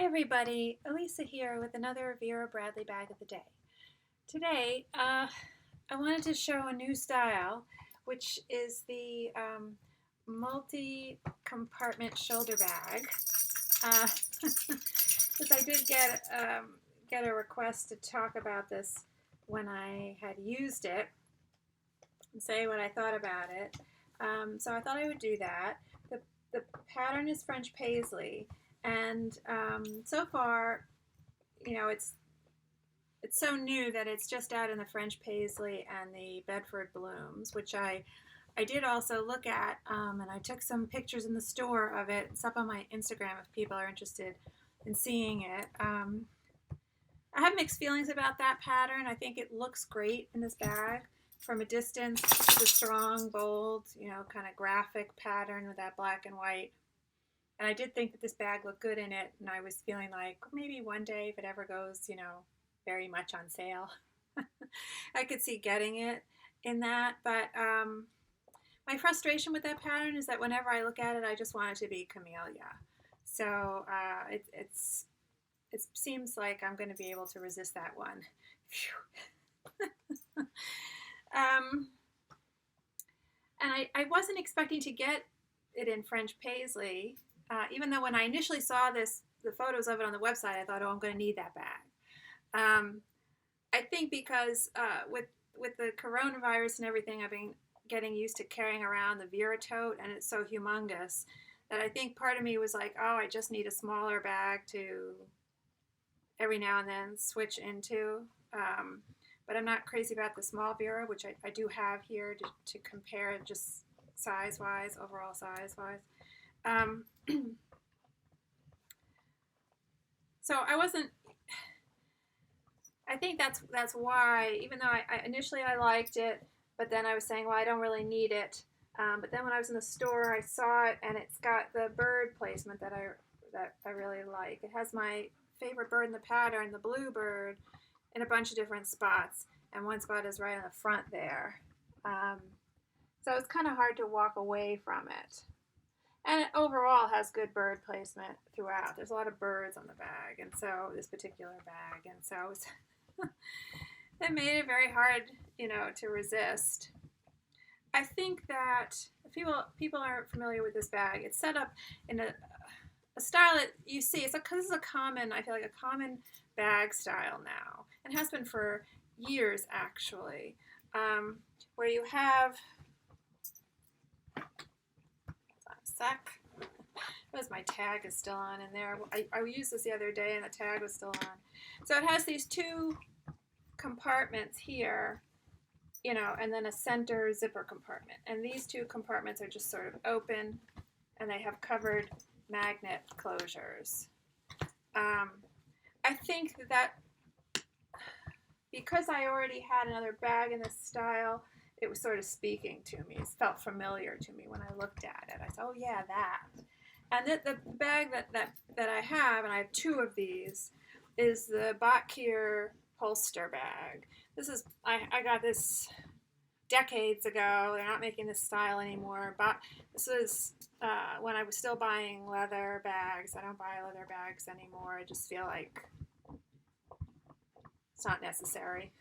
Hi everybody, Elisa here with another Vera Bradley bag of the day. Today, I wanted to show a new style, which is the multi-compartment shoulder bag. Because I did get a request to talk about this when I had used it and say what I thought about it. So I thought I would do that. The pattern is French Paisley. And so far, you know, it's so new that it's just out in the French Paisley and the Bedford Blooms, which I did also look at, and I took some pictures in the store of it. It's up on my Instagram if people are interested in seeing it. I have mixed feelings about that pattern. I think it looks great in this bag. From a distance, it's a strong, bold, kind of graphic pattern with that black and white. And I did think that this bag looked good in it, and I was feeling like maybe one day if it ever goes, very much on sale, I could see getting it in that. But my frustration with that pattern is that whenever I look at it, I just want it to be camellia. So it seems like I'm going to be able to resist that one. And I wasn't expecting to get it in French Paisley. Even though when I initially saw the photos of it on the website, I thought, oh, I'm going to need that bag. I think because with the coronavirus and everything, I've been getting used to carrying around the Vera Tote, and it's so humongous that I think part of me was like, oh, I just need a smaller bag to every now and then switch into. But I'm not crazy about the small Vera, which I do have here to compare just size-wise, overall size-wise. So I think that's why, even though initially I liked it, but then I was saying, well, I don't really need it. But then when I was in the store, I saw it, and it's got the bird placement that I really like. It has my favorite bird in the pattern, the blue bird, in a bunch of different spots, and one spot is right on the front there. So it's kind of hard to walk away from it. And it overall has good bird placement throughout. There's a lot of birds on the bag, and so this particular bag, and so it made it very hard, to resist. I think that if people aren't familiar with this bag, it's set up in a style that you see. This is a common, I feel like a common bag style now, and has been for years actually, where you have. Because my tag is still on in there. I used this the other day and the tag was still on. So it has these two compartments here, and then a center zipper compartment. And these two compartments are just sort of open, and they have covered magnet closures. I think that because I already had another bag in this style, it was sort of speaking to me. It felt familiar to me when I looked at it. I said, oh yeah, that. And the bag that I have, and I have two of these, is the Botkier holster bag. I got this decades ago. They're not making this style anymore. But this was when I was still buying leather bags. I don't buy leather bags anymore. I just feel like it's not necessary.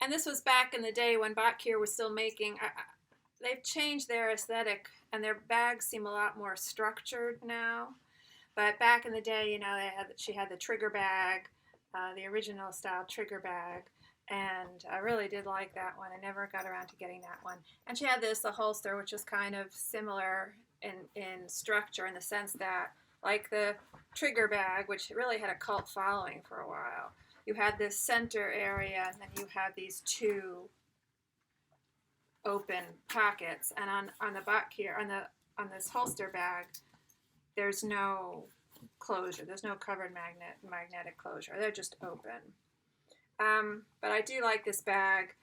And this was back in the day when Botkier was still making. They've changed their aesthetic, and their bags seem a lot more structured now. But back in the day, she had the trigger bag, the original style trigger bag, and I really did like that one. I never got around to getting that one. And she had the holster, which was kind of similar in structure, in the sense that, like the trigger bag, which really had a cult following for a while, you had this center area, and then you have these two open pockets. And on the back here, on this holster bag, there's no closure. There's no covered magnetic closure. They're just open. But I do like this bag.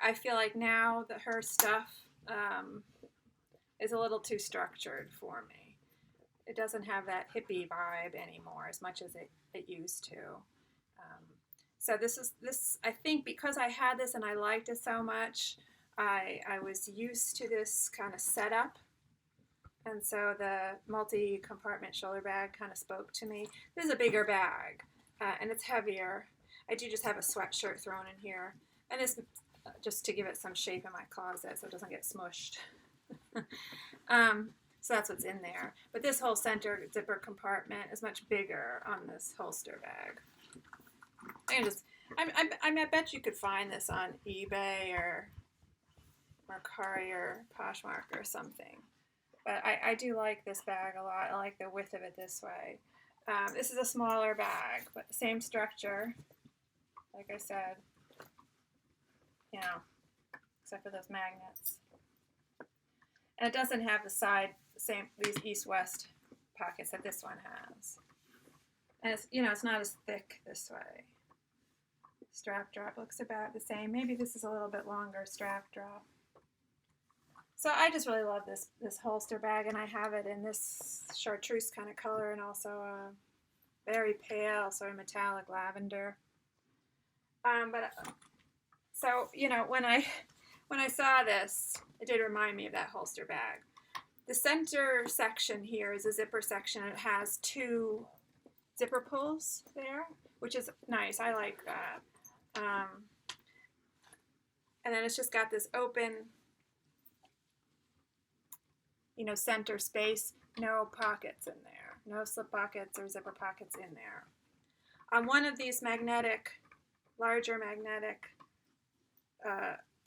I feel like now that her stuff is a little too structured for me. It doesn't have that hippie vibe anymore as much as it used to. So this I think because I had this and I liked it so much, I was used to this kind of setup, And so the multi-compartment shoulder bag kind of spoke to me. This is a bigger bag, and it's heavier. I do just have a sweatshirt thrown in here. And this, just to give it some shape in my closet so it doesn't get smushed. So that's what's in there. But this whole center zipper compartment is much bigger on this holster bag. I bet you could find this on eBay or Mercari or Poshmark or something. But I do like this bag a lot. I like the width of it this way. This is a smaller bag, but same structure. Like I said, you know, except for those magnets. And it doesn't have these east-west pockets that this one has. And it's, it's not as thick this way. Strap drop looks about the same. Maybe this is a little bit longer strap drop. So I just really love this holster bag, and I have it in this chartreuse kind of color and also a very pale sort of metallic lavender. So when I saw this, it did remind me of that holster bag. The center section here is a zipper section. It has 2 zipper pulls there, which is nice. I like that. And then it's just got this open, center space. No pockets in there. No slip pockets or zipper pockets in there. On one of these larger magnetic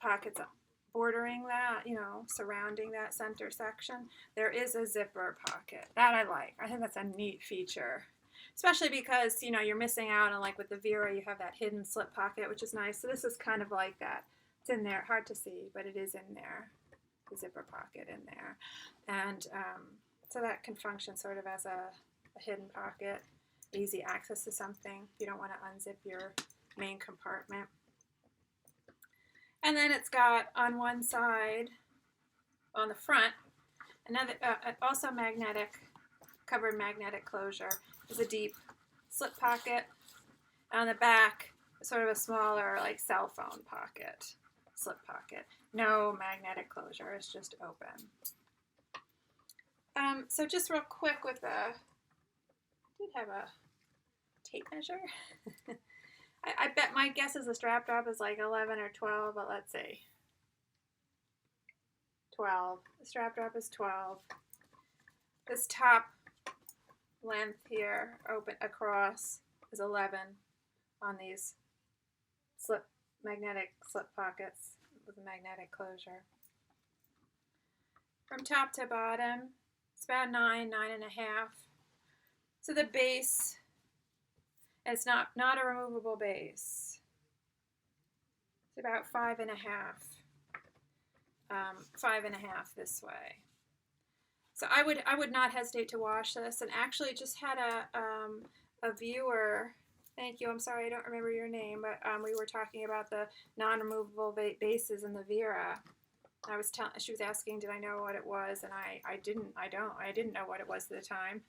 pockets bordering that, surrounding that center section, there is a zipper pocket. That I like. I think that's a neat feature. Especially because, you're missing out on, like with the Vera, you have that hidden slip pocket, which is nice. So this is kind of like that. It's in there. Hard to see, but it is in there. The zipper pocket in there. And so that can function sort of as a hidden pocket. Easy access to something. You don't want to unzip your main compartment. And then it's got on one side, on the front, another also covered magnetic closure. Is a deep slip pocket. On the back, sort of a smaller, like cell phone pocket, slip pocket. No magnetic closure. It's just open. So just real quick with I did have a tape measure. I bet my guess is the strap drop is like 11 or 12, but let's see. 12. The strap drop is 12. This top length here, open across, is 11 on these magnetic slip pockets with a magnetic closure. From top to bottom, it's about 9.5. So the base, it's not a removable base. It's about 5.5. 5.5 this way. So I would not hesitate to wash this. And actually, just had a viewer. Thank you. I'm sorry, I don't remember your name, but we were talking about the non-removable bases in the Vera. She was asking, did I know what it was, and I didn't know what it was at the time.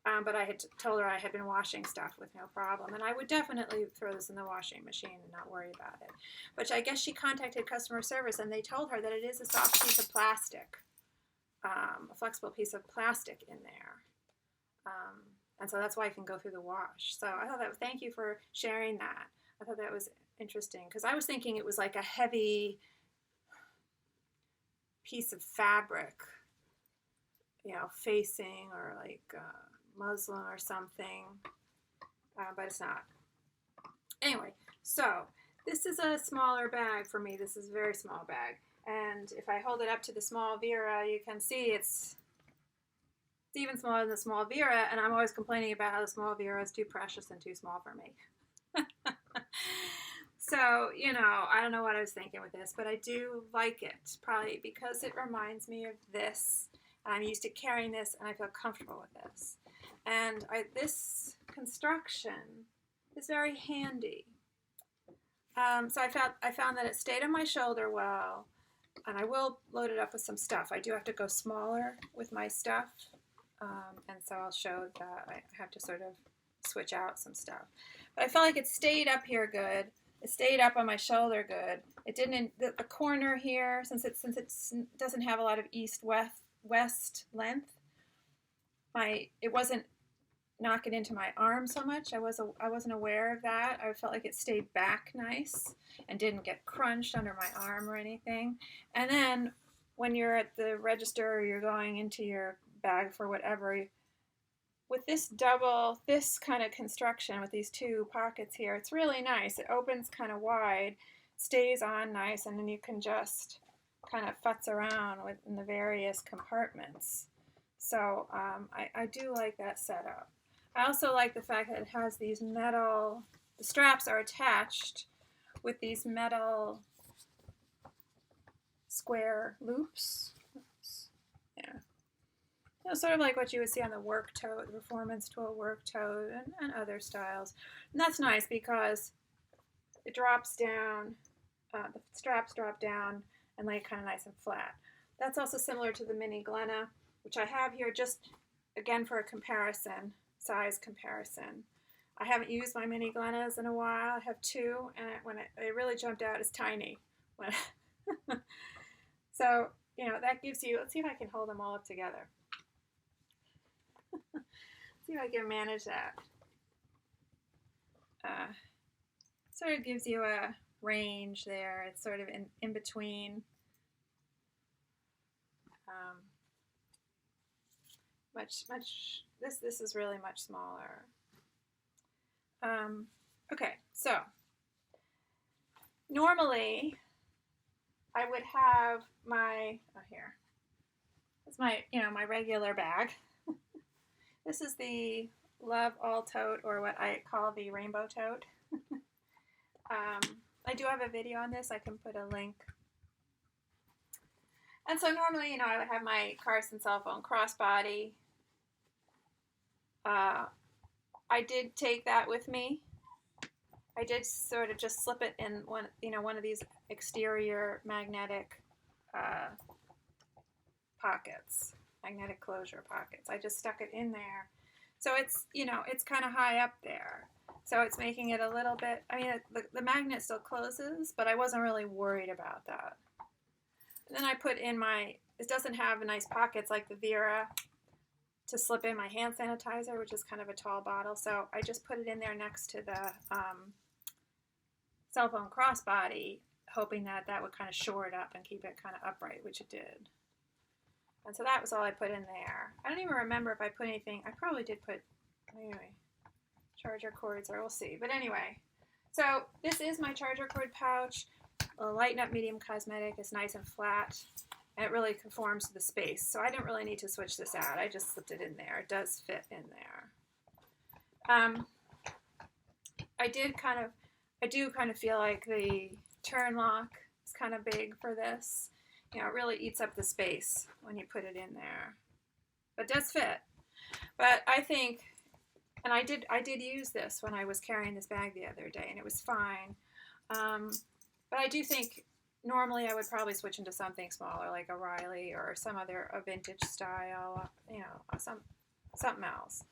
But I had told her I had been washing stuff with no problem, and I would definitely throw this in the washing machine and not worry about it. But I guess she contacted customer service, and they told her that it is a soft piece of plastic, a flexible piece of plastic in there. And so that's why it can go through the wash. So I thought thank you for sharing that. I thought that was interesting, because I was thinking it was like a heavy piece of fabric, facing or like muslin or something, but it's not. Anyway, so this is a smaller bag for me. This is a very small bag. And if I hold it up to the Small Vera, you can see it's even smaller than the Small Vera, and I'm always complaining about how the Small Vera is too precious and too small for me. So, I don't know what I was thinking with this, but I do like it, probably because it reminds me of this. I'm used to carrying this, and I feel comfortable with this. And this construction is very handy. So I found that it stayed on my shoulder well, and I will load it up with some stuff. I do have to go smaller with my stuff, and so I'll show that I have to sort of switch out some stuff. But I felt like it stayed up here good. It stayed up on my shoulder good. It didn't, the corner here, since it doesn't have a lot of east-west waist length, it wasn't knocking into my arm so much. I wasn't aware of that. I felt like it stayed back nice and didn't get crunched under my arm or anything. And then when you're at the register or you're going into your bag for whatever, with this kind of construction with these two pockets here, it's really nice. It opens kind of wide, stays on nice, and then you can just kind of futz around in the various compartments. So I do like that setup. I also like the fact that it has these the straps are attached with these metal square loops. Yeah. You know, sort of like what you would see on the work tote, the Performance Tote work tote, and other styles. And that's nice because it drops down, the straps drop down and lay kind of nice and flat. That's also similar to the Mini Glenna, which I have here just, again, for a comparison. Size comparison. I haven't used my Mini Glennas in a while. I have two, and when it really jumped out as tiny. So, you know, that gives you, let's see if I can hold them all up together. See if I can manage that. Sort of gives you a range there. It's sort of in between. This is really much smaller. Okay, so normally I would have here. It's my regular bag. This is the Love All Tote, or what I call the Rainbow Tote. I do have a video on this. I can put a link. And so normally, I would have my Carson cell phone crossbody. I did take that with me. I did sort of just slip it in one of these exterior magnetic pockets, magnetic closure pockets. I just stuck it in there. So it's, it's kind of high up there. So it's making it a little bit, the magnet still closes, but I wasn't really worried about that. And then I put in it doesn't have nice pockets like the Vera to slip in my hand sanitizer, which is kind of a tall bottle. So I just put it in there next to the cell phone crossbody, hoping that would kind of shore it up and keep it kind of upright, which it did. And so that was all I put in there. I don't even remember if I put anything. I probably did put, anyway, charger cords, or we'll see. But anyway, so this is my charger cord pouch. A Lighten Up Medium Cosmetic is nice and flat, and it really conforms to the space. So I don't really need to switch this out. I just slipped it in there. It does fit in there. I do kind of feel like the turn lock is kind of big for this. It really eats up the space when you put it in there. But it does fit. But I think, and I did use this when I was carrying this bag the other day, and it was fine. But I do think normally I would probably switch into something smaller, like a Riley or some other vintage style, something else,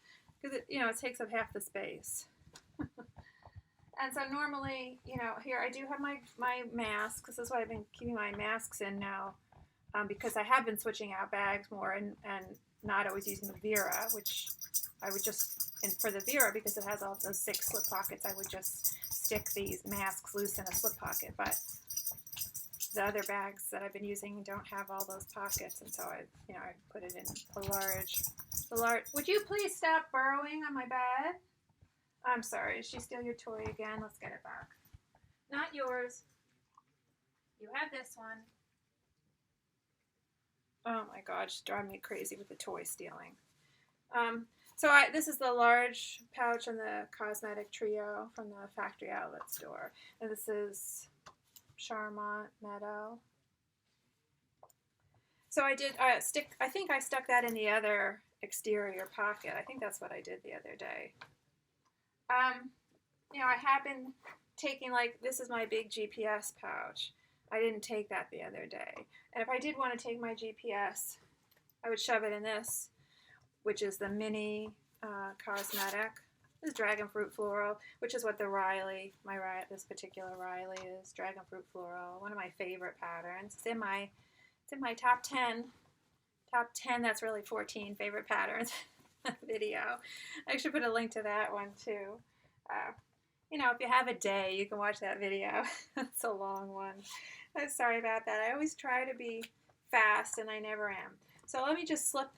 because it takes up half the space. And so normally, here I do have my mask. This is why I've been keeping my masks in now, because I have been switching out bags more and not always using the Vera, which I would just, and for the Vera, because it has all those 6 slip pockets, I would just stick these masks loose in a slip pocket. But the other bags that I've been using don't have all those pockets, and so I put it in the large. Would you please stop burrowing on my bed? I'm sorry. Did she steal your toy again? Let's get it back. Not yours. You have this one. Oh my God, she's driving me crazy with the toy stealing. This is the large pouch in the Cosmetic Trio from the Factory Outlet store. And this is Charmant Meadow. So I think I stuck that in the other exterior pocket. I think that's what I did the other day. I have been taking, this is my big GPS pouch. I didn't take that the other day. And if I did want to take my GPS, I would shove it in this, which is the Mini Cosmetic. This is Dragon Fruit Floral, which is what the this particular Riley is. Dragon Fruit Floral, one of my favorite patterns. It's in my top 10 top 10, that's really 14 favorite patterns video. I should put a link to that one too. You know, if you have a day, you can watch that video. It's a long one. I'm sorry about that. I always try to be fast, and I never am. So let me just slip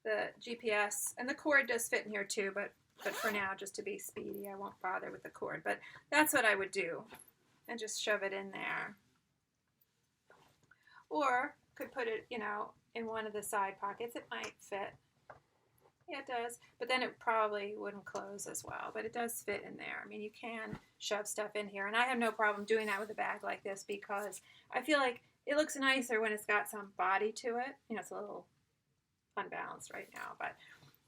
the GPS, and the cord does fit in here too, but for now, just to be speedy, I won't bother with the cord. But that's what I would do, and just shove it in there. Or could put it, you know, in one of the side pockets. It might fit. Yeah, it does. But then it probably wouldn't close as well. But it does fit in there. I mean, you can shove stuff in here. And I have no problem doing that with a bag like this because I feel like it looks nicer when it's got some body to it. You know, it's a little unbalanced right now. But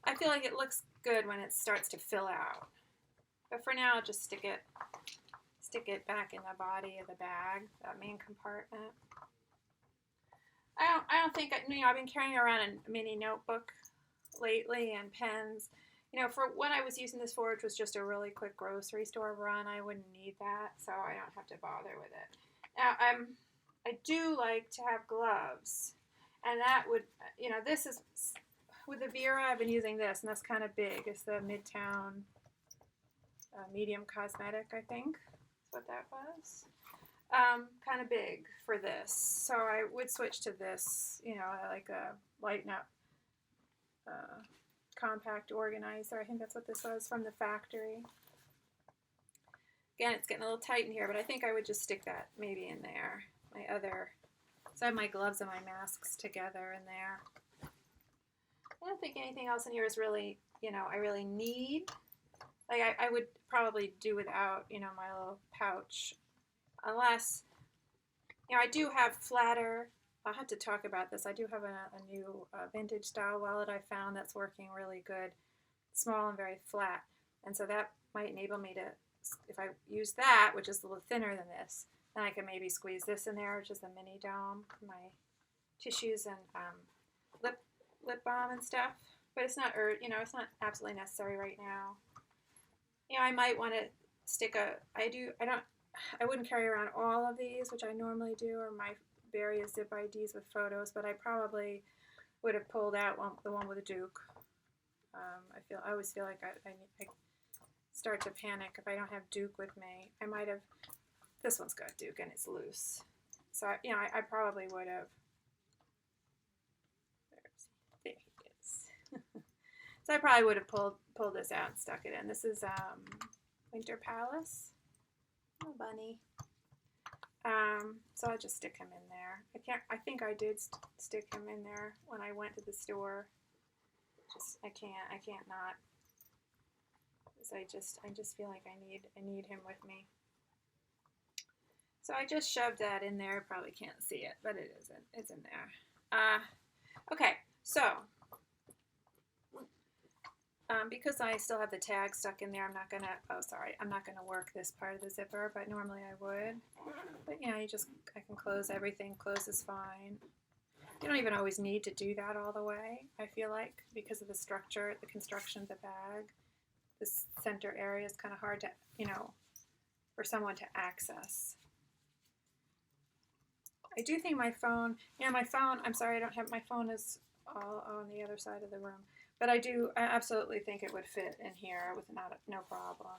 I feel like it looks good when it starts to fill out. But for now, just stick it back in the body of the bag, that main compartment. I don't think, you know, I've been carrying around a mini notebook lately and pens. You know, for what I was using this for, which was just a really quick grocery store run, I wouldn't need that, so I don't have to bother with it. Now, I do like to have gloves, and that would, you know, this is, with the Vera, I've been using this, and that's kind of big. It's the Midtown Medium Cosmetic, I think. That's what that was. Kind of big for this, so I would switch to this, you know, like a lighten up compact organizer. I think that's what this was from the factory. Again, it's getting a little tight in here, but I think I would just stick that maybe in there. So I have my gloves and my masks together in there. I don't think anything else in here is really, you know, I really need. Like I would probably do without, you know, my little pouch. Unless, you know, I do have flatter, I'll have to talk about this. I do have a new vintage style wallet I found that's working really good. Small and very flat. And so that might enable me to, if I use that, which is a little thinner than this, then I can maybe squeeze this in there, which is the mini dome, my tissues and lip balm and stuff. But it's not, you know, it's not absolutely necessary right now. You know, I might want to stick I wouldn't carry around all of these, which I normally do, or my various zip IDs with photos, but I probably would have pulled out the one with a Duke. I always feel like I start to panic if I don't have Duke with me. I might have, this one's got Duke and it's loose. So, you know, I probably would have, there he is. So I probably would have pulled this out and stuck it in. This is Winter Palace. Oh, bunny. So I'll just stick him in there. I think I did stick him in there when I went to the store. I can't not. Because I just feel like I need him with me. So I just shoved that in there. Probably can't see it, but it isn't. It's in there. Okay, so because I still have the tag stuck in there, I'm not gonna work this part of the zipper, but normally I would. But you know, I can close everything. Close is fine. You don't even always need to do that all the way, I feel like, because of the structure, the construction of the bag. This center area is kind of hard to, you know, for someone to access. I do think my phone, I'm sorry, my phone is all on the other side of the room. But I absolutely think it would fit in here with no problem.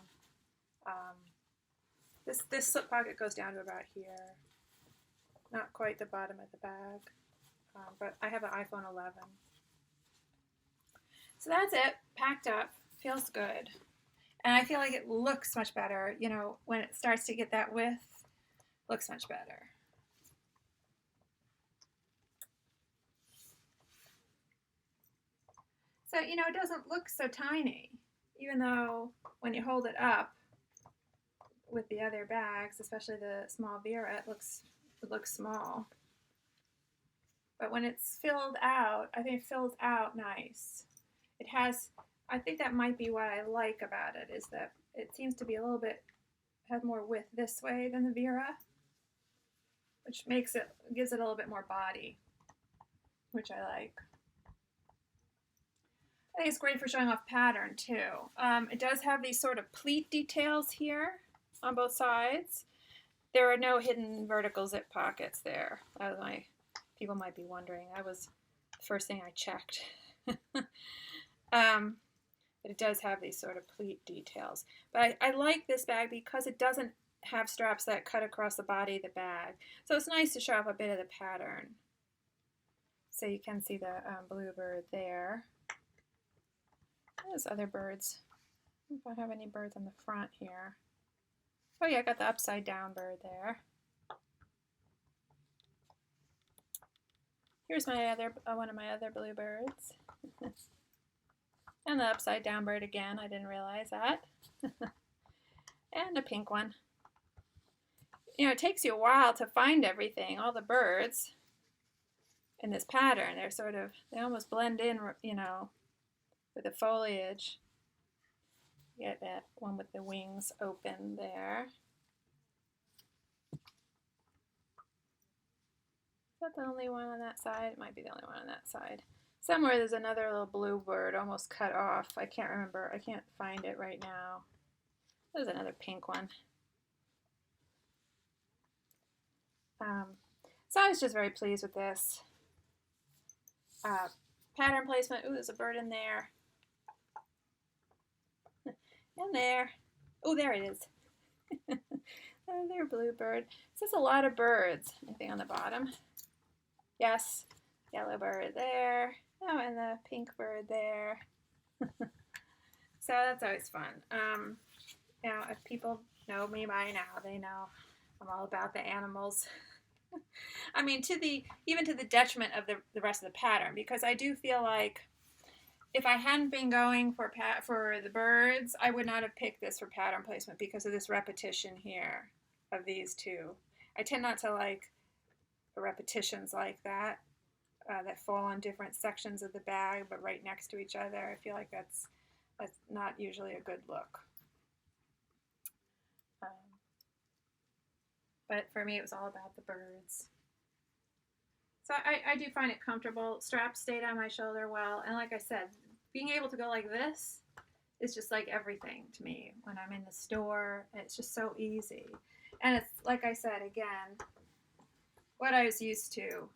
This slip pocket goes down to about here. Not quite the bottom of the bag. But I have an iPhone 11. So that's it. Packed up. Feels good. And I feel like it looks much better. You know, when it starts to get that width, looks much better. So, you know, it doesn't look so tiny, even though when you hold it up with the other bags, especially the Small Vera, it looks small. But when it's filled out, I think it fills out nice. It has, I think that might be what I like about it, is that it seems to be a little bit, has more width this way than the Vera, which gives it a little bit more body, which I like. I think it's great for showing off pattern too. It does have these sort of pleat details here on both sides. There are no hidden vertical zip pockets there. People might be wondering. I was first thing I checked. But it does have these sort of pleat details. But I like this bag because it doesn't have straps that cut across the body of the bag. So it's nice to show off a bit of the pattern. So you can see the bluebird there. There's other birds. I don't have any birds on the front here. Oh yeah, I got the upside down bird there. Here's my other one of my other bluebirds. And the upside down bird again, I didn't realize that. And a pink one. You know, it takes you a while to find everything, all the birds in this pattern. They're sort of, they almost blend in, you know, with the foliage. You get that one with the wings open there. Is that the only one on that side? It might be the only one on that side. Somewhere there's another little blue bird almost cut off. I can't remember. I can't find it right now. There's another pink one. So I was just very pleased with this. Pattern placement. Ooh, there's a bird in there. In there. Oh, there it is. Another blue bird. So there's a lot of birds. Anything on the bottom? Yes. Yellow bird there. Oh, and the pink bird there. So that's always fun. You know, if people know me by now, they know I'm all about the animals. I mean, even to the detriment of the rest of the pattern, because I do feel like if I hadn't been going for the birds, I would not have picked this for pattern placement because of this repetition here of these two. I tend not to like repetitions like that. That fall on different sections of the bag but right next to each other. I feel like that's not usually a good look. But for me it was all about the birds. So I do find it comfortable. Straps stayed on my shoulder well, and like I said, being able to go like this is just like everything to me when I'm in the store. It's just so easy. And it's like I said again, what I was used to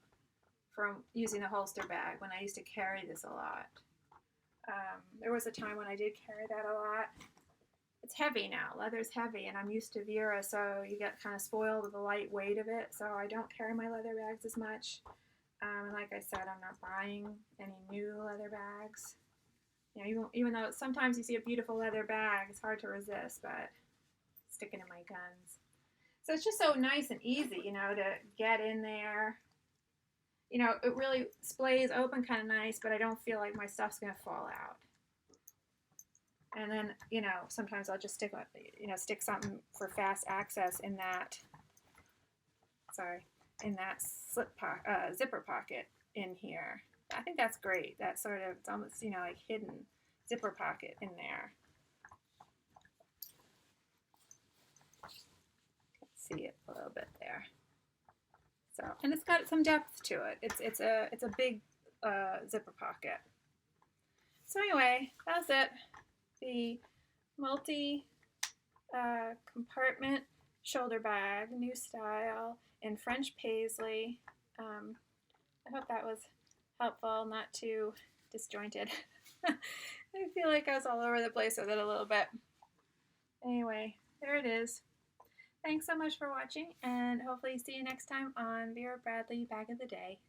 from using the holster bag when I used to carry this a lot. There was a time when I did carry that a lot. It's heavy now. Leather's heavy, and I'm used to Vera, so you get kind of spoiled with the light weight of it, so I don't carry my leather bags as much. And like I said, I'm not buying any new leather bags. You know, even though sometimes you see a beautiful leather bag, it's hard to resist, but sticking to my guns. So it's just so nice and easy, you know, to get in there. You know, it really splays open kind of nice, but I don't feel like my stuff's going to fall out. And then, you know, sometimes I'll just stick something for fast access in that, zipper pocket in here. I think that's great. That sort of, it's almost, you know, like hidden zipper pocket in there. See it a little bit there. So, and it's got some depth to it. It's a big zipper pocket. So anyway, that's it. The multi-compartment shoulder bag, new style in French Paisley. I hope that was helpful, not too disjointed. I feel like I was all over the place with it a little bit. Anyway, there it is. Thanks so much for watching, and hopefully see you next time on Vera Bradley Bag of the Day.